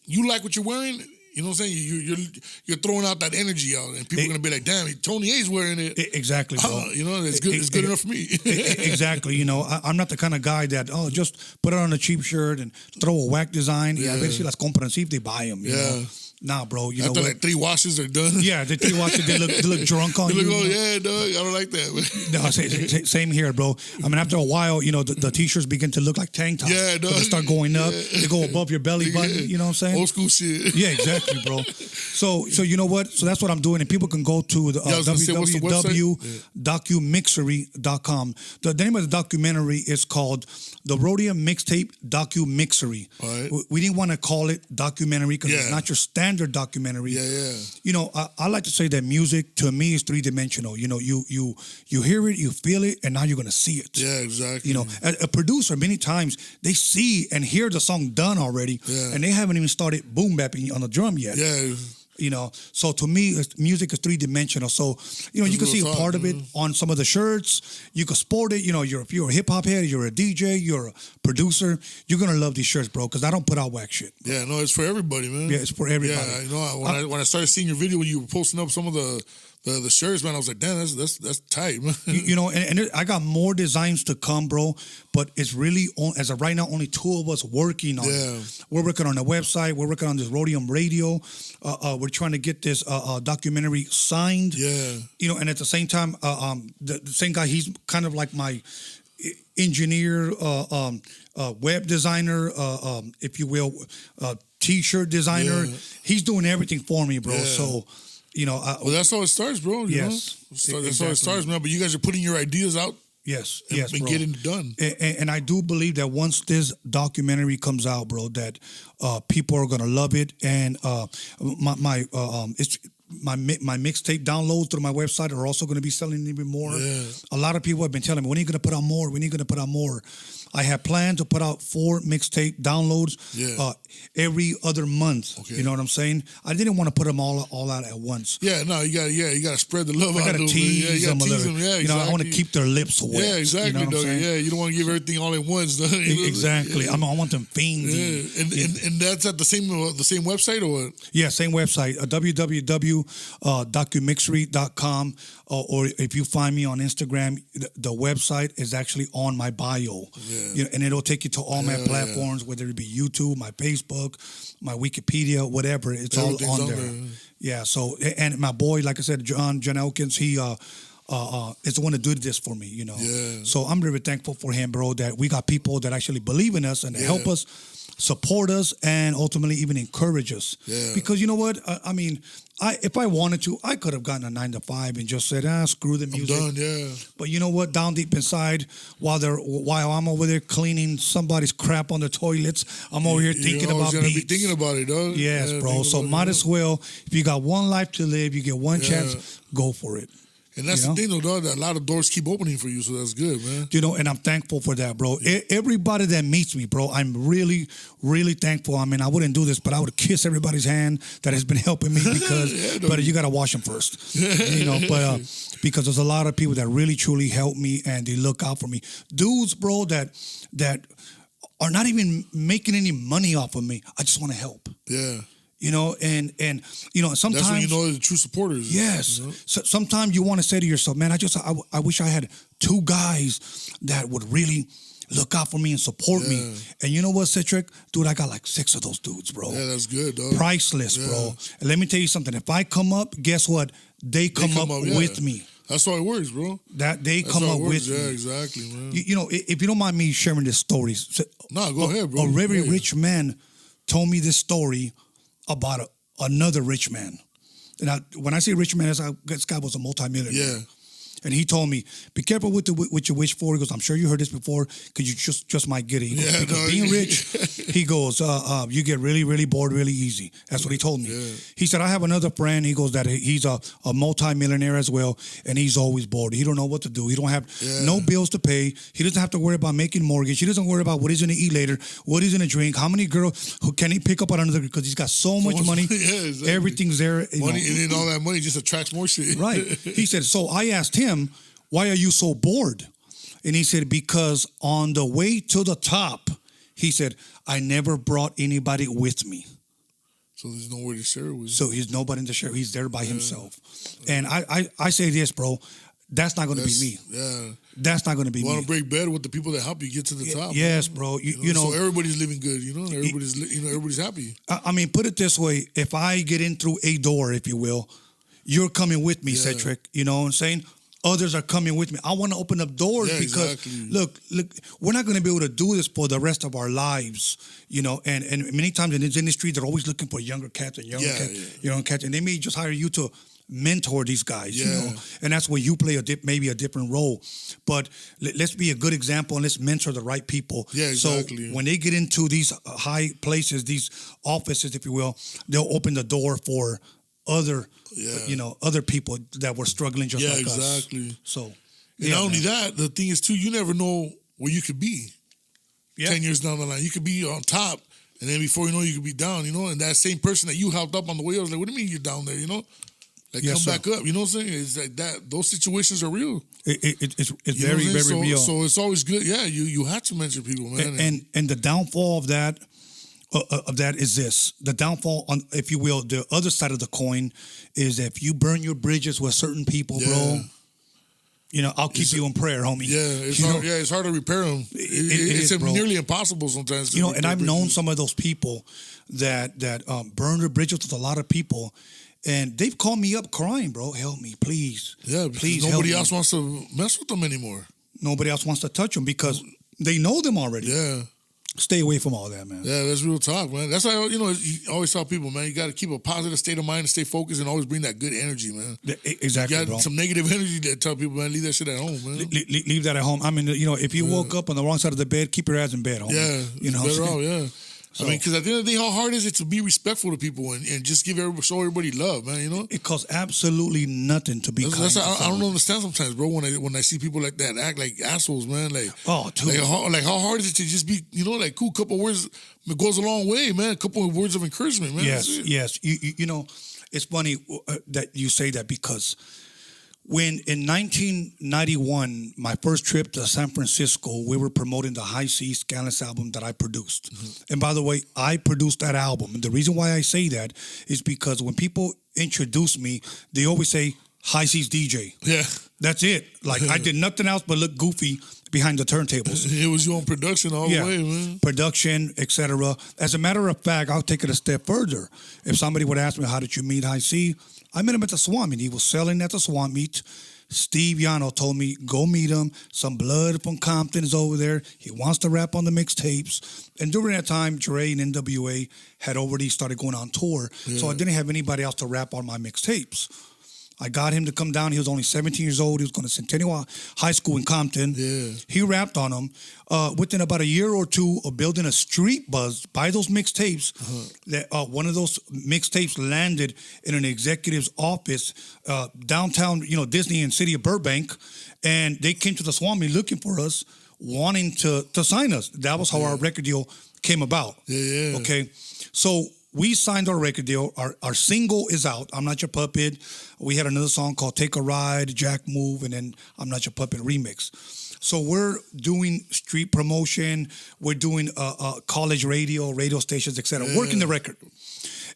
you like what you're wearing. You know what I'm saying? You're throwing out that energy out, and people are gonna be like, "Damn, Tony A's wearing it." Exactly, bro. It's good. It's good enough for me. Exactly. I'm not the kind of guy that just put it on a cheap shirt and throw a whack design. Yeah, basically, las compran, see if they buy them. You know? Nah, bro. You know After what? like 3 washes are done. Yeah, the 3 watches, they look drunk on They you. look, oh, you know? yeah, dog. I don't like that. Man. No, same here, bro. I mean, after a while, you know, the t-shirts begin to look like tank tops. Yeah, dog. They start going up. They go above your belly button. You know what I'm saying? Old school shit. Yeah, exactly, bro. So you know what? So that's what I'm doing, and people can go to the www.documixery.com. The name of the documentary is called the Rhodium Mixtape Documixery. Right. We didn't want to call it documentary because it's not your standard documentary. Yeah. You know, I like to say that music to me is 3-dimensional. You know, you hear it, you feel it, and now you're gonna see it. Yeah, exactly. You know, a producer many times they see and hear the song done already, and they haven't even started boom bapping on the drum yet. Yeah. You know, so to me, music is 3-dimensional. So, you know, you can see a part of it on some of the shirts. You can sport it. You know, if you're a hip hop head, you're a DJ, you're a producer, you're gonna love these shirts, bro. Because I don't put out whack shit. Bro. Yeah, no, it's for everybody, man. Yeah, it's for everybody. Yeah, you know, when I started seeing your video when you were posting up some of the shirts, man, I was like, damn, that's tight, man. You know, and I got more designs to come, bro. But it's really, as of right now, only 2 of us working on it. We're working on a website. We're working on this Rhodium Radio. We're trying to get this documentary signed. Yeah. You know, and at the same time, the same guy, he's kind of like my engineer, web designer, if you will, T-shirt designer. Yeah. He's doing everything for me, bro. Yeah. So... You know, well, that's how it starts, bro. You know? That's how it starts, man. But you guys are putting your ideas out. Yes, and bro. Getting it done. And I do believe that once this documentary comes out, bro, that people are gonna love it. And my mixtape downloads through my website are also gonna be selling even more. Yeah. A lot of people have been telling me, when are you gonna put out more? When are you gonna put out more? I have planned to put out 4 mixtape downloads every other month. Okay. You know what I'm saying? I didn't want to put them all out at once. Yeah, no, you gotta spread the love out. I gotta tease them a little. Yeah, exactly. You know, I want to keep their lips wet. Yeah, exactly. You know yeah, you don't want to give everything all at once. Exactly. Yeah. I want them fiending. Yeah. And that's at the same website or what? Yeah, same website. www.documixery.com. Or if you find me on Instagram, the website is actually on my bio. Yeah. You know, and it'll take you to all my platforms, whether it be YouTube, my Facebook, my Wikipedia, whatever. It's all on there. Yeah. So, and my boy, like I said, John Elkins, he is the one that did this for me, you know. Yeah. So I'm really thankful for him, bro, that we got people that actually believe in us and help us, support us, and ultimately even encourage us. Yeah. Because you know what? I mean, if I wanted to, I could have gotten a 9 to 5 and just said, screw the music. I'm done, yeah. But you know what? Down deep inside, while I'm over there cleaning somebody's crap on the toilets, I'm over here thinking about beats. Be thinking about it, dog. Yes, bro. So might as well, if you got one life to live, you get one chance, go for it. And that's the thing, though, dog, that a lot of doors keep opening for you, so that's good, man. You know, and I'm thankful for that, bro. Everybody that meets me, bro, I'm really, really thankful. I mean, I wouldn't do this, but I would kiss everybody's hand that has been helping me because, but you got to wash them first, you know, but because there's a lot of people that really, truly help me and they look out for me. Dudes, bro, that are not even making any money off of me. I just want to help. Yeah. You know, and you know, sometimes that's when you know the true supporters. Yes. You know? So sometimes you want to say to yourself, man, I wish I had 2 guys that would really look out for me and support me. And you know what, Citric? Dude, I got like 6 of those dudes, bro. Yeah, that's good, dog. Priceless, bro. And let me tell you something. If I come up, guess what? They come up with me. That's how it works, bro. That's come up with me. Yeah, exactly, man. You know, if you don't mind me sharing this story. No, go ahead, bro. A very rich man told me this story about another rich man. And when I say rich man, this guy was a multimillionaire. Yeah. And he told me, be careful with what you wish for. He goes, I'm sure you heard this before because you just might get it. He goes, because being rich, he goes, you get really, really bored really easy. That's what he told me. Yeah. He said, I have another friend. He goes that he's a multimillionaire as well, and he's always bored. He don't know what to do. He don't have no bills to pay. He doesn't have to worry about making mortgage. He doesn't worry about what he's going to eat later, what he's going to drink, how many girls who can he pick up on another because he's got so much money. Exactly. Everything's there. Money, and then all that money just attracts more shit. Right. He said, so I asked him, why are you so bored? And he said, because on the way to the top, he said, I never brought anybody with me. So there's nowhere to share with. So he's nobody to share. He's there by himself. And I say this, bro. that's not going to be me. Yeah. That's not going to be You me. want to break bread with the people that help you get to the top. Yes, man. bro. You know, so everybody's living good, and everybody's happy. I mean, put it this way: if I get in through a door, if you will, you're coming with me, Citric. You know what I'm saying? Others are coming with me. I want to open up doors because look, we're not going to be able to do this for the rest of our lives, And many times in this industry, they're always looking for younger cats and younger cats, and they may just hire you to mentor these guys, and that's where you play maybe a different role. But let's be a good example and let's mentor the right people. Yeah, exactly. So when they get into these high places, these offices, if you will, they'll open the door for other, other people that were struggling just like us. Yeah, exactly. So, and not only that, the thing is too, you never know where you could be 10 years down the line. You could be on top, and then before you know, you could be down. And that same person that you helped up on the way, I was like, what do you mean you're down there? Like come back up. You know what I'm saying? It's like that. Those situations are real. It's very, very real. So it's always good. Yeah, you have to mention people, man. And the downfall of that. Is this the downfall on, if you will, the other side of the coin is if you burn your bridges with certain people, bro. I'll keep you in prayer, homie. Yeah, it's hard to repair them. It's nearly impossible sometimes. And I've known some of those people that burn their bridges with a lot of people, and they've called me up crying, bro. Help me, please. Yeah, please. Nobody else wants to mess with them anymore. Nobody else wants to touch them because they know them already. Yeah. Stay away from all that, man. Yeah, that's real talk, man. That's why, you always tell people, man, you got to keep a positive state of mind and stay focused and always bring that good energy, man. Exactly, you got bro. some negative energy that tell people, man, leave that shit at home, man. Leave that at home. I mean, if you woke up on the wrong side of the bed, keep your ass in bed, homie. Yeah, better off, yeah. So, because at the end of the day, how hard is it to be respectful to people and just show everybody love, man? It costs absolutely nothing to be kind. I don't understand sometimes, bro. When I see people like that act like assholes, man. Like, dude. Like how hard is it to just be, like cool? Couple words goes a long way, man. A couple of words of encouragement, man. Yes. It's funny that you say that because when in 1991, my first trip to San Francisco, we were promoting the High C Scandalous album that I produced. Mm-hmm. And by the way, I produced that album. And the reason why I say that is because when people introduce me, they always say, High C's DJ. Yeah. That's it. Like, I did nothing else but look goofy behind the turntables. It was your own production all the way, man. Production, etc. As a matter of fact, I'll take it a step further. If somebody would ask me, how did you meet High C? I met him at the swamp meet. He was selling at the swamp meet. Steve Yano told me, go meet him. Some blood from Compton is over there. He wants to rap on the mixtapes. And during that time, Dre and N.W.A. had already started going on tour. Yeah. So I didn't have anybody else to rap on my mixtapes. I got him to come down. He was only 17 years old. He was going to Centennial High School in Compton. Yeah. He rapped on them. Within about a year or two of building a street buzz by those mixtapes, that one of those mixtapes landed in an executive's office downtown, Disney and city of Burbank, and they came to the Swami looking for us, wanting to sign us. That was how our record deal came about. Yeah. Okay, so we signed our record deal. Our single is out, I'm Not Your Puppet. We had another song called Take a Ride, Jack Move, and then I'm Not Your Puppet remix. So we're doing street promotion. We're doing college radio stations, etc. Working the record.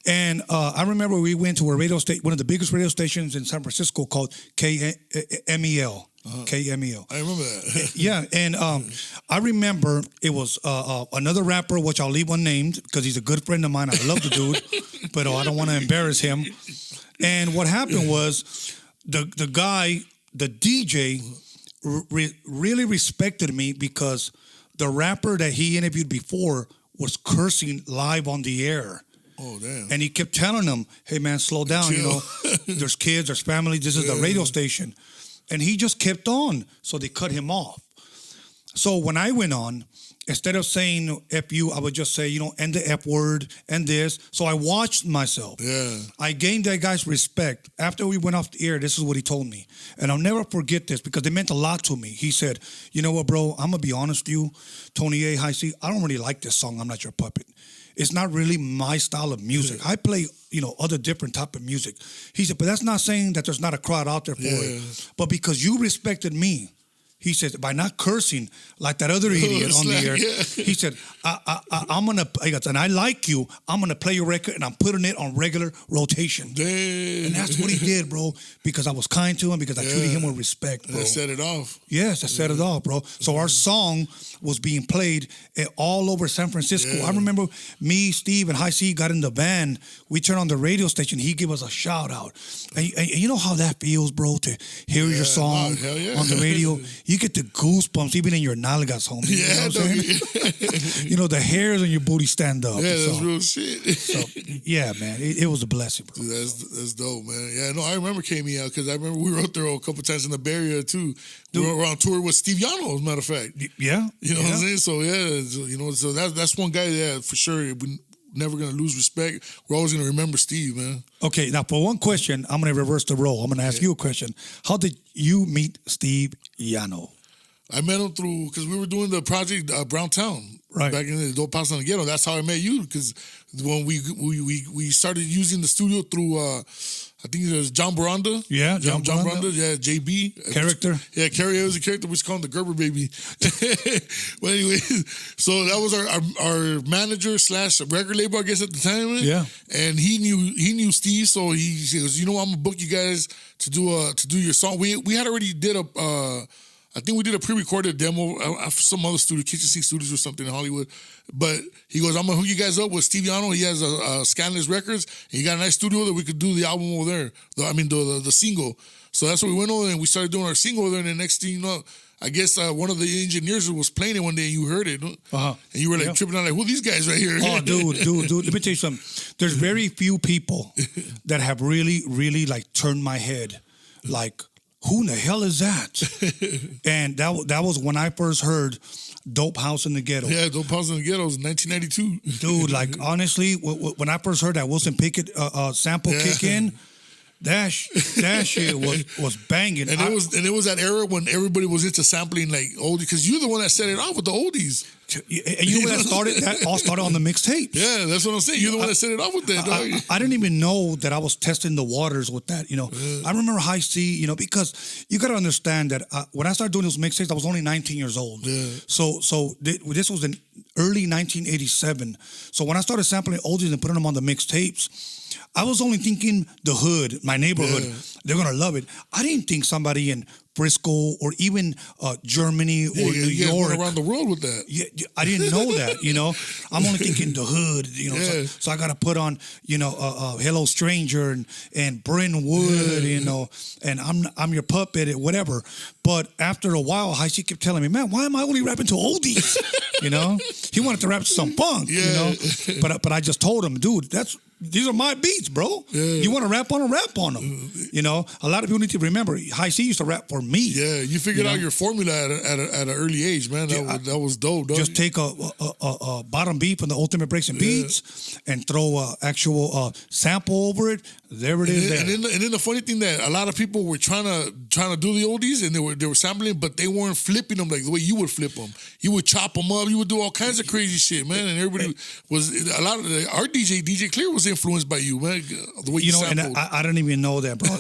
And I remember we went to a radio station, one of the biggest radio stations in San Francisco called KMEL. KMEL. I remember that. Yeah, and I remember it was another rapper, which I'll leave unnamed because he's a good friend of mine. I love the dude, but I don't want to embarrass him. And what happened was the guy, the DJ, really respected me because the rapper that he interviewed before was cursing live on the air. Oh, damn. And he kept telling them, hey, man, slow down. Chill. There's kids, there's family. This is the radio station. And he just kept on. So they cut him off. So when I went on, instead of saying F you, I would just say, end the F word and this. So I watched myself. Yeah. I gained that guy's respect. After we went off the air, this is what he told me. And I'll never forget this because it meant a lot to me. He said, you know what, bro? I'm going to be honest with you. Tony A, High C, I don't really like this song, I'm Not Your Puppet. It's not really my style of music. Yeah. I play, other different type of music. He said, but that's not saying that there's not a crowd out there for it. But because you respected me, He said, by not cursing like that other idiot on the air, he said, I'm going to, and I like you, I'm going to play your record and I'm putting it on regular rotation. Damn. And that's what he did, bro, because I was kind to him, because I treated him with respect, bro. That set it off. Yes, that set it off, bro. So our song was being played all over San Francisco. I remember me, Steve, and High C got in the van. We turned on the radio station. He gave us a shout out. And you know how that feels, bro, to hear your song on the radio? You get the goosebumps even in your nalgas, homie. You know what I'm saying? You know, the hairs on your booty stand up. Yeah, that's real shit. So, yeah, man, it was a blessing, bro. Dude, that's dope, man. Yeah, no, I remember KME out because I remember we were out there a couple times in the Bay Area, too. We were on tour with Steve Yano, as a matter of fact. Yeah. You know what I'm saying? So, you know, so that's one guy, for sure, we're never going to lose respect. We're always going to remember Steve, man. Okay, now for one question, I'm going to reverse the role. I'm going to ask you a question. How did you meet Steve Yano? I met him through, because we were doing the project Brown Town. Right. Back in the Dope House on the Ghetto. That's how I met you, because when we started using the studio through, I think it was John Baranda. Yeah, John Baranda. Yeah, JB. Character. Yeah, Carrie was a character. We used to call him the Gerber baby. But anyway, so that was our manager / record label, I guess, at the time. Man. Yeah. And he knew Steve, so he goes, you know, I'm gonna book you guys to do your song. We had already did I think we did a pre-recorded demo of some other studio, Kitchen Sink Studios or something in Hollywood. But he goes, I'm going to hook you guys up with Steve Yano. He has a Scandalous Records. And he got a nice studio that we could do the album over there. The single. So that's what we went over and we started doing our single over there. And the next thing you know, I guess one of the engineers was playing it one day and you heard it. And you were like tripping out like, who are these guys right here? Oh, dude. Let me tell you something. There's very few people that have really, really like turned my head. Like, who in the hell is that? And that was when I first heard Dope House in the Ghetto. Yeah, Dope House in the Ghetto was 1992. Dude, like, honestly, when I first heard that Wilson Pickett sample kick in, that shit was banging. And it was that era when everybody was into sampling like oldies, because you're the one that set it off with the oldies. And you know when that all started on the mixtapes. Yeah, that's what I'm saying. You're the one that set it off with that. I didn't even know that I was testing the waters with that. You know, I remember High C. You know, because you got to understand that when I started doing those mixtapes, I was only 19 years old. Yeah. So this was in early 1987. So when I started sampling oldies and putting them on the mixtapes, I was only thinking the hood, my neighborhood. Yeah. They're gonna love it. I didn't think somebody in Frisco or even Germany or New York went around the world with that. Yeah, I didn't know that. You know, I'm only thinking the hood. You know, so I got to put on Hello Stranger and Brynwood. You know, and I'm your puppet and whatever. But after a while, High C kept telling me, man, why am I only rapping to oldies? You know, he wanted to rap to some funk. Yeah. You know, but I just told him, dude, these are my beats, bro. Yeah. You want to rap on them, rap on them. You know, a lot of people need to remember, High C used to rap for me. Yeah, you figured out your formula at an early age, man. That was dope. Just take a bottom beat from the Ultimate Breaks and Beats and throw an actual sample over it. There it is. And then the funny thing that a lot of people were trying to do the oldies and they were sampling, but they weren't flipping them like the way you would flip them. You would chop them up. You would do all kinds of crazy shit, man. And everybody was our DJ Clear was influenced by you, man. The way you sampled. And I didn't even know that, bro.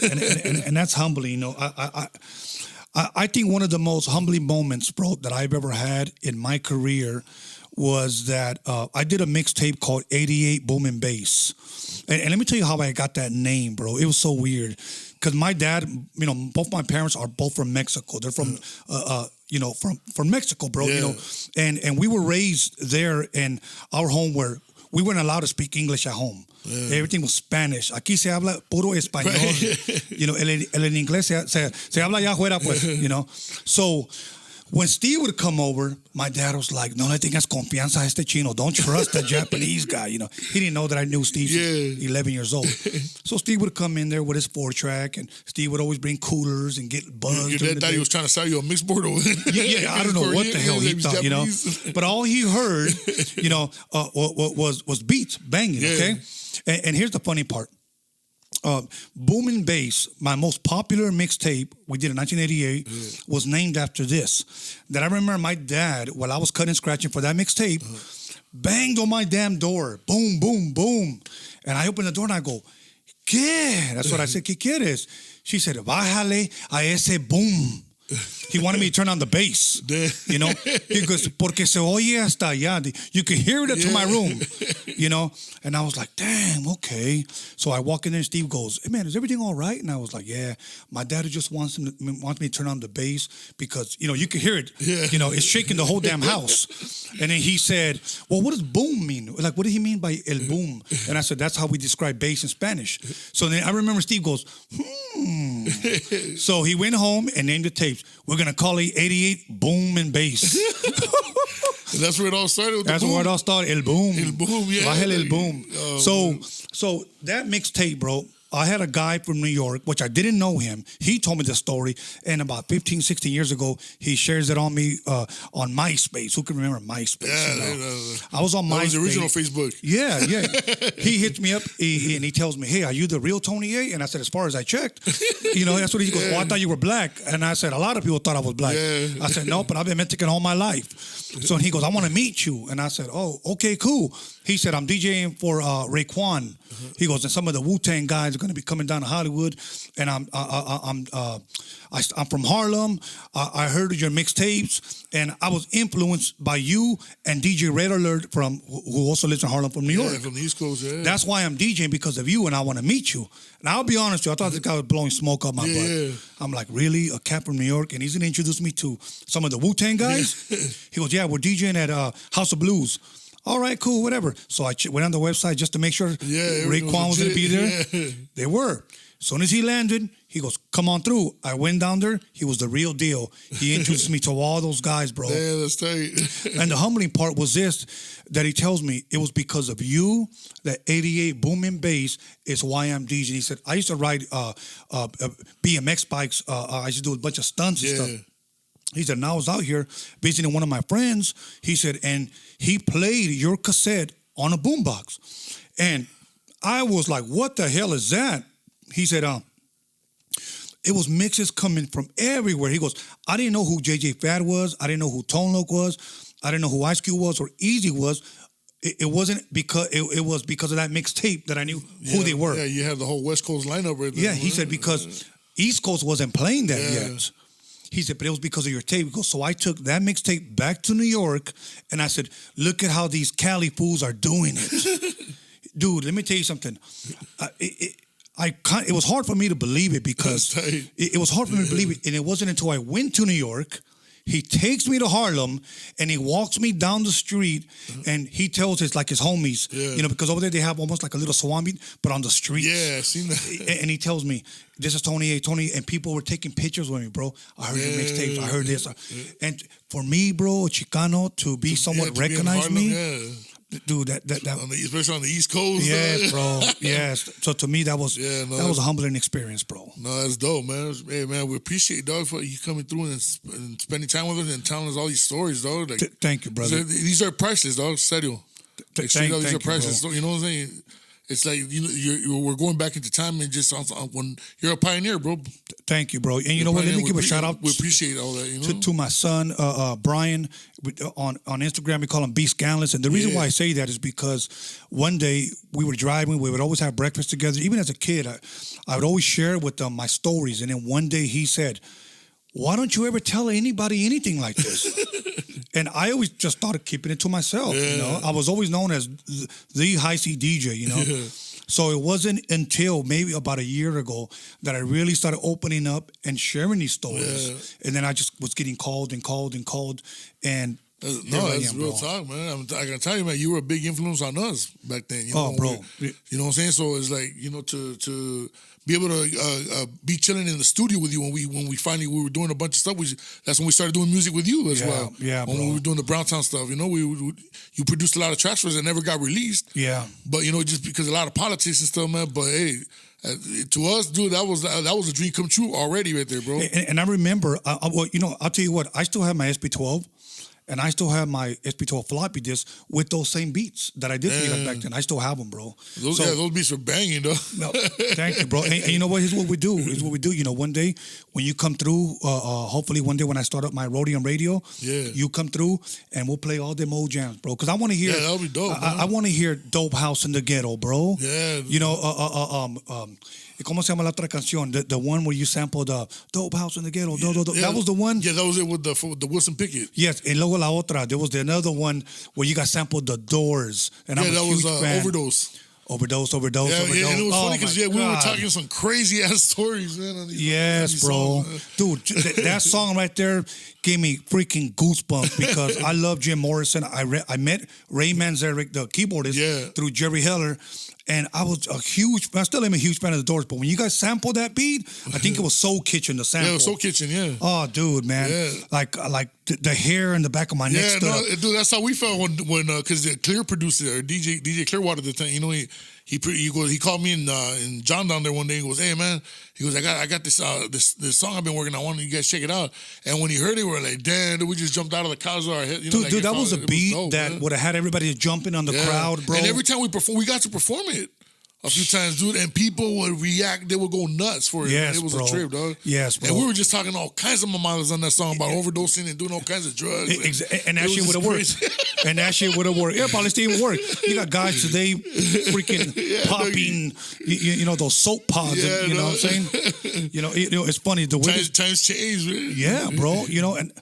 And that's humbling. You know, I think one of the most humbling moments, bro, that I've ever had in my career was that I did a mixtape called 88 Boom and Bass. And let me tell you how I got that name, bro. It was so weird. Because my dad, you know, both my parents are both from Mexico. They're from, from Mexico, bro. Yeah. You know, and we were raised there in our home where we weren't allowed to speak English at home. Yeah. Everything was Spanish. Aquí se habla puro español. You know, el en inglés se habla allá afuera, pues, you know. So when Steve would come over, my dad was like, no le tengas confianza a este chino. Don't trust the Japanese guy. You know, he didn't know that I knew Steve 11 years old. So Steve would come in there with his 4-track, and Steve would always bring coolers and get buzzed. Your dad thought he was trying to sell you a mixed board. Yeah, I don't know what the hell he thought, you know. But all he heard, you know, was beats banging, okay? And here's the funny part. Boom and Bass, my most popular mixtape we did in 1988, was named after this. That I remember my dad, while I was cutting and scratching for that mixtape, banged on my damn door. Boom, boom, boom. And I opened the door and I go, ¿Qué? That's what I said, ¿Qué quieres? She said, bájale a ese boom. He wanted me to turn on the bass. You know, he goes, porque se oye hasta allá. You could hear it to my room. You know, and I was like, damn, okay. So I walk in there and Steve goes, hey man, is everything all right? And I was like, yeah, my dad just wants me to turn on the bass because, you know, you could hear it. Yeah. You know, it's shaking the whole damn house. And then he said, well, what does boom mean? Like, what did he mean by el boom? And I said, that's how we describe bass in Spanish. So then I remember Steve goes, So he went home and named the tapes. We're going to call it 88 Boom and Bass. That's where it all started. That's where it all started. El boom. El boom, yeah. Bájale el boom. Oh, So that mixtape, bro, I had a guy from New York, which I didn't know him. He told me the story. And about 15, 16 years ago, he shares it on me on MySpace. Who can remember MySpace? Yeah, you know? I was on MySpace. That was the original Facebook. Yeah. He hits me up and he tells me, hey, are you the real Tony A? And I said, as far as I checked. You know, that's what he goes, oh, I thought you were black. And I said, a lot of people thought I was black. Yeah. I said, no, but I've been Mexican all my life. So he goes, I want to meet you. And I said, oh, okay, cool. He said, I'm DJing for Raekwon. He goes, and some of the Wu-Tang guys are going to be coming down to Hollywood. And I'm from Harlem. I heard of your mixtapes. And I was influenced by you and DJ Red Alert who also lives in Harlem from New York. Yeah, from the East Coast, yeah. That's why I'm DJing, because of you, and I want to meet you. And I'll be honest with you, I thought this guy was blowing smoke up my butt. Yeah. I'm like, really? A cat from New York? And he's going to introduce me to some of the Wu-Tang guys? He goes, yeah, we're DJing at House of Blues. All right, cool, whatever. So I went on the website just to make sure Raekwon was going to be there. Yeah. They were. As soon as he landed, he goes, come on through. I went down there. He was the real deal. He introduced me to all those guys, bro. Yeah, that's tight. And the humbling part was this, that he tells me it was because of you that 88 Boom and Bass is why I'm DJing. He said, I used to ride BMX bikes. I used to do a bunch of stunts and stuff. He said, and I was out here visiting one of my friends. He said, and he played your cassette on a boombox. And I was like, what the hell is that? He said, it was mixes coming from everywhere. He goes, I didn't know who JJ Fad was. I didn't know who Tone Loc was. I didn't know who Ice Cube was or Eazy was. It wasn't because it was because of that mixtape that I knew who they were. Yeah, you have the whole West Coast lineup right there. Yeah, he said because East Coast wasn't playing that yet. He said, but it was because of your tape. He goes, so I took that mixtape back to New York, and I said, look at how these Cali fools are doing it. Dude, let me tell you something. It was hard for me to believe it because it was hard for me to believe it. And it wasn't until I went to New York, he takes me to Harlem and he walks me down the street and he tells his homies, you know, because over there they have almost like a little swamp meet, but on the streets. Yeah, I've seen that. And he tells me, this is Tony A. And people were taking pictures with me, bro. I heard your mixtapes. I heard this. And for me, bro, Chicano, to be somewhat recognize me. Dude, especially on the East Coast. Yes, bro. Yes. So to me, that was a humbling experience, bro. No, that's dope, man. Hey, man, we appreciate, dog, for you coming through and spending time with us and telling us all these stories, dog. Like, thank you, brother. These are priceless, dog. Serio. These are priceless. You know what I'm saying? It's like we're going back into time and just when you're a pioneer, bro. Thank you, bro. And you know what? Let me give a shout out. We appreciate all that. You know, to my son Brian on Instagram. We call him Beast Scanless. And the reason why I say that is because one day we were driving. We would always have breakfast together. Even as a kid, I would always share with them my stories. And then one day he said, "Why don't you ever tell anybody anything like this?" And I always just started keeping it to myself. You know, I was always known as the high C DJ. You know. So it wasn't until maybe about a year ago that I really started opening up and sharing these stories. And then I just was getting called. And no, that's real talk, man. I gotta tell you, man, you were a big influence on us back then. You know, bro. You know what I'm saying? So it's like, you know, to be able to be chilling in the studio with you when we finally were doing a bunch of stuff. That's when we started doing music with you as well. Yeah, when bro. we were doing the Browntown stuff, you know, you produced a lot of tracks for us that never got released. Yeah. But you know, just because a lot of politics and stuff, man. But hey, to us, dude, that was a dream come true already, right there, bro. And I remember, well, you know, I'll tell you what, I still have my SP12. And I still have my SP12 floppy disk with those same beats that I did for you guys back then. I still have them, bro. Those beats are banging, though. No, thank you, bro. And you know what? Here's what we do. You know, one day when you come through, hopefully one day when I start up my Rhodium radio, you come through and we'll play all them old jams, bro. Because I want to hear. Yeah, that'll be dope. I want to hear Dope House in the Ghetto, bro. Yeah. You know, ¿cómo se llama la otra canción? The one where you sampled Dope House in the Ghetto. That was the one? Yeah, that was it with the Wilson Pickett. Yes, and luego la otra. There was another one where you got sampled The Doors. And I'm a huge fan. Overdose. Overdose. Yeah, and it was funny because we were God. talking some crazy ass stories, man. On these, yes, bro. Songs, Dude, that song right there gave me freaking goosebumps because I love Jim Morrison. I met Ray Manzarek, the keyboardist, through Jerry Heller. And I still am a huge fan of the Doors, but when you guys sampled that beat, I think it was Soul Kitchen, the sample. Yeah, it was Soul Kitchen, yeah. Oh, dude, man. Yeah. Like the hair in the back of my neck stood up. Dude, that's how we felt when because Clear produced it, or DJ Clearwater at the time, you know, he called me and John down there one day. He goes, "Hey man," he goes, "I got this song I've been working on. I want you guys check it out." And when he heard it, we were like, "Damn!" Dude, we just jumped out of the couch. Dude, that was a beat that would have had everybody jumping on the crowd, bro. And every time we got to perform it a few times, dude, and people would react. They would go nuts for it. Yes, it was bro. a trip, dog. Yes, bro. And we were just talking all kinds of mamadas on that song about overdosing and doing all kinds of drugs. And that shit would have worked. And that shit would have worked. Yeah, probably still even work. You got guys today freaking popping, you know, those soap pods. You know what I'm saying? You know, it's funny the way times change, man. Yeah, bro. You know, and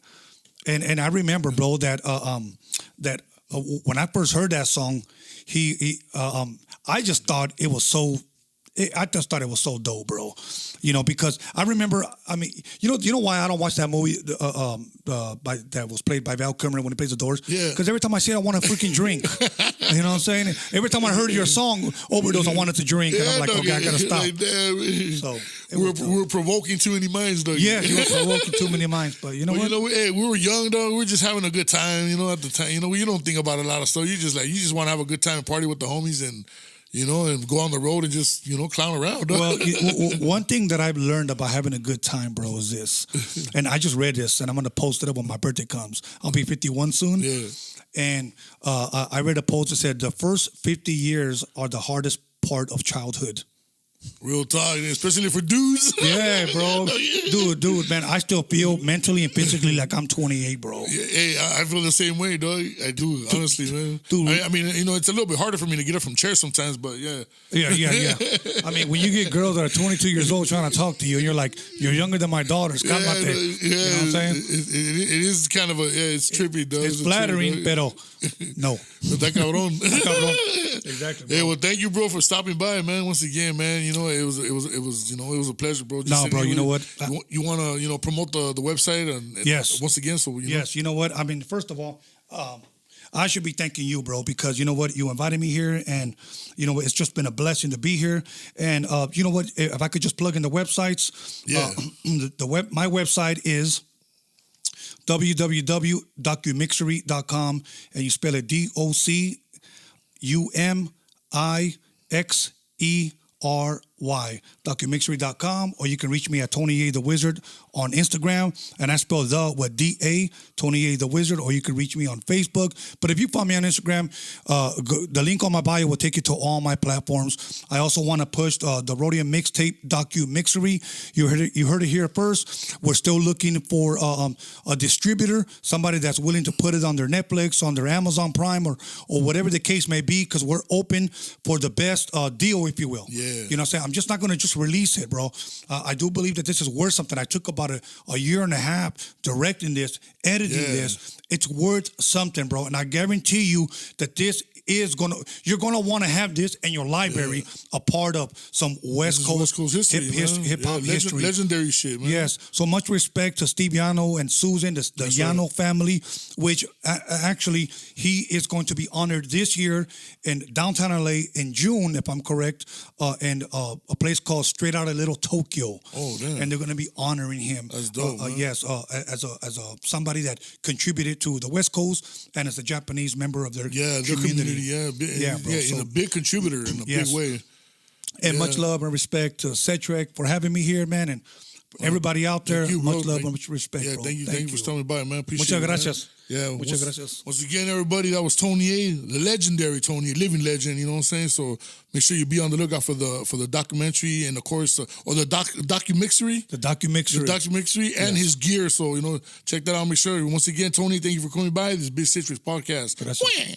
I remember, bro, that when I first heard that song, I just thought it was so. I just thought it was so dope, bro. You know, because I remember. I mean, you know why I don't watch that movie that was played by Val Kilmer when he plays the Doors? Yeah. Because every time I see it, I want to freaking drink. You know what I'm saying? Every time I heard your song, Overdose, I wanted to drink, and I'm like, okay, I gotta stop. Like, so we were provoking too many minds, though. Yeah, you were provoking too many minds. But you know what? You know, we were young, though. We were just having a good time. You know, at the time, you know, you don't think about a lot of stuff. You just want to have a good time and party with the homies and. You know, and go on the road and just, you know, clown around. Well, one thing that I've learned about having a good time, bro, is this. And I just read this, and I'm going to post it up when my birthday comes. I'll be 51 soon. Yeah. And I read a post that said the first 50 years are the hardest part of childhood. Real talk, especially for dudes. Yeah, bro. Dude, man, I still feel mentally and physically like I'm 28, bro. Yeah, hey, I feel the same way, dog. I do, honestly, man. Dude. I mean, you know, it's a little bit harder for me to get up from chairs sometimes, but yeah. Yeah. I mean, when you get girls that are 22 years old trying to talk to you, and you're like, you're younger than my daughters. You know what I'm saying? It is kind of it's trippy, dog. It's flattering, pero no. Está cabrón. Exactly, bro. Hey, well, thank you, bro, for stopping by, man. Once again, man, you know, it was a pleasure, bro. No, bro, you know what? You want to, you know, promote the website and yes. Once again, so yes, you know what? I mean, first of all, I should be thanking you, bro, because you know what? You invited me here, and you know it's just been a blessing to be here. And you know what? If I could just plug in the websites, my website is www.documixery.com, and you spell it DOCUMIXERY, Documixery.com, or you can reach me at Tony A the Wizard on Instagram, and I spell the with D-A, Tony A the Wizard, or you can reach me on Facebook. But if you find me on Instagram, the link on my bio will take you to all my platforms. I also want to push the Rhodium Mixtape Documixery. You heard it here first. We're still looking for a distributor, somebody that's willing to put it on their Netflix, on their Amazon Prime, or whatever the case may be, because we're open for the best deal, if you will. Yeah. You know what I'm saying? I'm just not going to just release it, bro. I do believe that this is worth something. I took about a year and a half directing this, editing this. It's worth something, bro. And I guarantee you that this you're gonna want to have this in your library, a part of some West Coast history, hip hop history, legendary shit, man. Yes, so much respect to Steve Yano and Susan, the Yano family, which actually he is going to be honored this year in downtown LA in June, if I'm correct, and a place called Straight Outta Little Tokyo. Oh, damn! And they're going to be honoring him. That's dope. Yes, as somebody that contributed to the West Coast and as a Japanese member of their community. In a big contributor in a big way. And much love and respect to CITRIC'S for having me here, man. And Everybody out there, you, much bro. love and much respect, Yeah, bro. thank you for stopping by, man. Appreciate Muchas it, gracias. Man. Yeah, Muchas gracias. Once again, everybody, that was Tony A, the legendary Tony A, living legend. You know what I'm saying? So make sure you be on the lookout for the documentary and of course, or the Documixery. The Documixery. The Documixery and his gear. So check that out. Make sure. Once again, Tony, thank you for coming by. This is Big Citric's podcast. Gracias.